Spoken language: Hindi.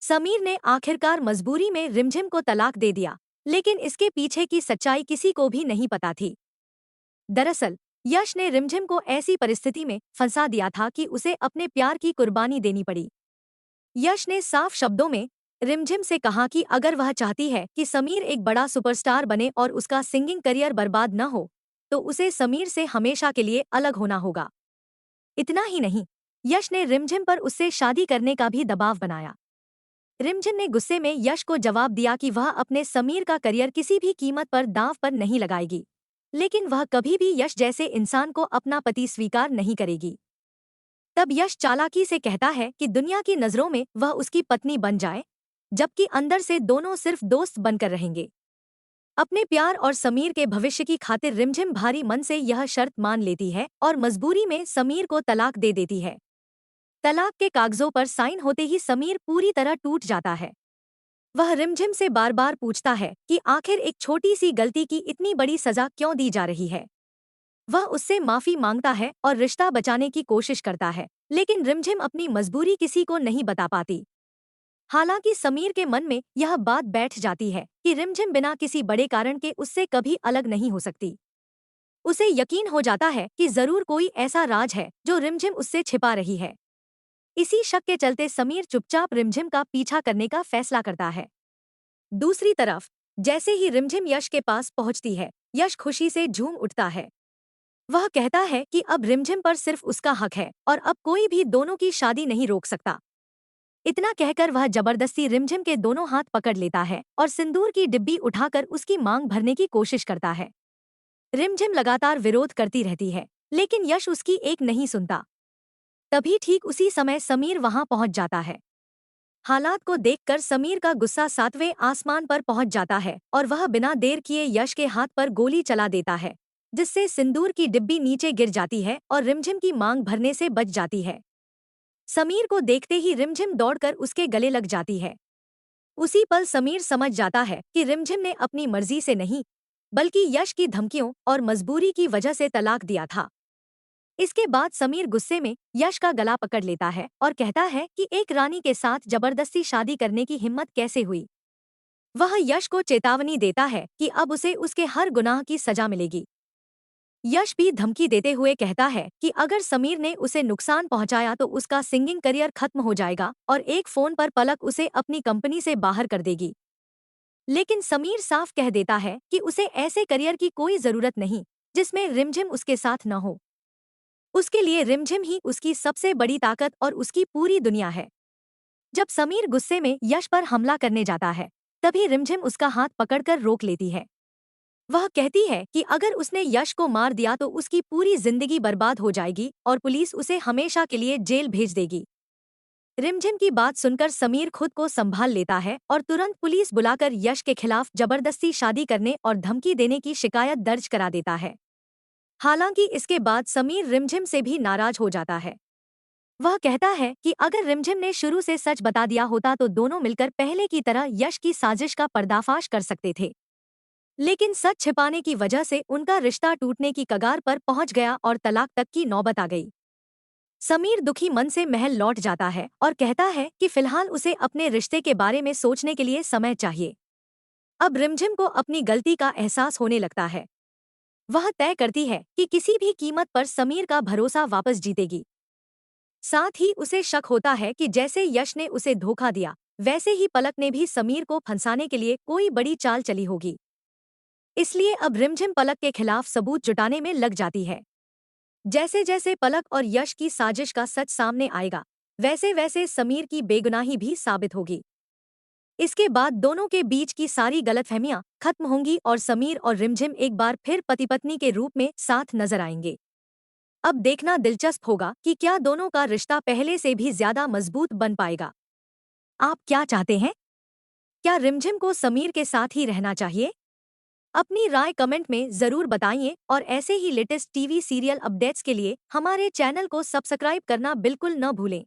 समीर ने आखिरकार मजबूरी में रिमझिम को तलाक दे दिया, लेकिन इसके पीछे की सच्चाई किसी को भी नहीं पता थी। दरअसल यश ने रिमझिम को ऐसी परिस्थिति में फंसा दिया था कि उसे अपने प्यार की कुर्बानी देनी पड़ी। यश ने साफ शब्दों में रिमझिम से कहा कि अगर वह चाहती है कि समीर एक बड़ा सुपरस्टार बने और उसका सिंगिंग करियर बर्बाद न हो, तो उसे समीर से हमेशा के लिए अलग होना होगा। इतना ही नहीं, यश ने रिमझिम पर उससे शादी करने का भी दबाव बनाया। रिमझिम ने गुस्से में यश को जवाब दिया कि वह अपने समीर का करियर किसी भी कीमत पर दांव पर नहीं लगाएगी, लेकिन वह कभी भी यश जैसे इंसान को अपना पति स्वीकार नहीं करेगी। तब यश चालाकी से कहता है कि दुनिया की नजरों में वह उसकी पत्नी बन जाए, जबकि अंदर से दोनों सिर्फ दोस्त बनकर रहेंगे। अपने प्यार और समीर के भविष्य की खातिर रिमझिम भारी मन से यह शर्त मान लेती है और मजबूरी में समीर को तलाक दे देती है। तलाक के कागजों पर साइन होते ही समीर पूरी तरह टूट जाता है। वह रिमझिम से बार बार पूछता है कि आखिर एक छोटी सी गलती की इतनी बड़ी सजा क्यों दी जा रही है। वह उससे माफी मांगता है और रिश्ता बचाने की कोशिश करता है, लेकिन रिमझिम अपनी मजबूरी किसी को नहीं बता पाती। हालांकि समीर के मन में यह बात बैठ जाती है कि रिमझिम बिना किसी बड़े कारण के उससे कभी अलग नहीं हो सकती। उसे यकीन हो जाता है कि जरूर कोई ऐसा राज है जो रिमझिम उससे छिपा रही है। इसी शक के चलते समीर चुपचाप रिमझिम का पीछा करने का फैसला करता है। दूसरी तरफ जैसे ही रिमझिम यश के पास पहुंचती है, यश खुशी से झूम उठता है। वह कहता है कि अब रिमझिम पर सिर्फ उसका हक है और अब कोई भी दोनों की शादी नहीं रोक सकता। इतना कहकर वह जबरदस्ती रिमझिम के दोनों हाथ पकड़ लेता है और सिंदूर की डिब्बी उठाकर उसकी मांग भरने की कोशिश करता है। रिमझिम लगातार विरोध करती रहती है, लेकिन यश उसकी एक नहीं सुनता। तभी ठीक उसी समय समीर वहां पहुंच जाता है। हालात को देखकर समीर का गुस्सा सातवें आसमान पर पहुंच जाता है और वह बिना देर किए यश के हाथ पर गोली चला देता है, जिससे सिंदूर की डिब्बी नीचे गिर जाती है और रिमझिम की मांग भरने से बच जाती है। समीर को देखते ही रिमझिम दौड़कर उसके गले लग जाती है। उसी पल समीर समझ जाता है कि रिमझिम ने अपनी मर्जी से नहीं, बल्कि यश की धमकियों और मजबूरी की वजह से तलाक दिया था। इसके बाद समीर गुस्से में यश का गला पकड़ लेता है और कहता है कि एक रानी के साथ जबरदस्ती शादी करने की हिम्मत कैसे हुई। वह यश को चेतावनी देता है कि अब उसे उसके हर गुनाह की सजा मिलेगी। यश भी धमकी देते हुए कहता है कि अगर समीर ने उसे नुकसान पहुंचाया तो उसका सिंगिंग करियर खत्म हो जाएगा और एक फोन पर पलक उसे अपनी कंपनी से बाहर कर देगी। लेकिन समीर साफ कह देता है कि उसे ऐसे करियर की कोई जरूरत नहीं जिसमें रिमझिम उसके साथ न हो। उसके लिए रिमझिम ही उसकी सबसे बड़ी ताकत और उसकी पूरी दुनिया है। जब समीर गुस्से में यश पर हमला करने जाता है, तभी रिमझिम उसका हाथ पकड़कर रोक लेती है। वह कहती है कि अगर उसने यश को मार दिया तो उसकी पूरी जिंदगी बर्बाद हो जाएगी और पुलिस उसे हमेशा के लिए जेल भेज देगी। रिमझिम की बात सुनकर समीर खुद को संभाल लेता है और तुरंत पुलिस बुलाकर यश के खिलाफ जबरदस्ती शादी करने और धमकी देने की शिकायत दर्ज करा देता है। हालांकि इसके बाद समीर रिमझिम से भी नाराज हो जाता है। वह कहता है कि अगर रिमझिम ने शुरू से सच बता दिया होता तो दोनों मिलकर पहले की तरह यश की साजिश का पर्दाफाश कर सकते थे। लेकिन सच छिपाने की वजह से उनका रिश्ता टूटने की कगार पर पहुंच गया और तलाक तक की नौबत आ गई। समीर दुखी मन से महल लौट जाता है और कहता है कि फिलहाल उसे अपने रिश्ते के बारे में सोचने के लिए समय चाहिए। अब रिमझिम को अपनी गलती का एहसास होने लगता है। वह तय करती है कि किसी भी कीमत पर समीर का भरोसा वापस जीतेगी। साथ ही उसे शक होता है कि जैसे यश ने उसे धोखा दिया, वैसे ही पलक ने भी समीर को फंसाने के लिए कोई बड़ी चाल चली होगी। इसलिए अब रिमझिम पलक के खिलाफ सबूत जुटाने में लग जाती है। जैसे जैसे पलक और यश की साजिश का सच सामने आएगा, वैसे वैसे समीर की बेगुनाही भी साबित होगी। इसके बाद दोनों के बीच की सारी गलतफहमियां खत्म होंगी और समीर और रिमझिम एक बार फिर पति पत्नी के रूप में साथ नजर आएंगे। अब देखना दिलचस्प होगा कि क्या दोनों का रिश्ता पहले से भी ज्यादा मजबूत बन पाएगा। आप क्या चाहते हैं? क्या रिमझिम को समीर के साथ ही रहना चाहिए? अपनी राय कमेंट में जरूर बताइए और ऐसे ही लेटेस्ट टीवी सीरियल अपडेट्स के लिए हमारे चैनल को सब्सक्राइब करना बिल्कुल न भूलें।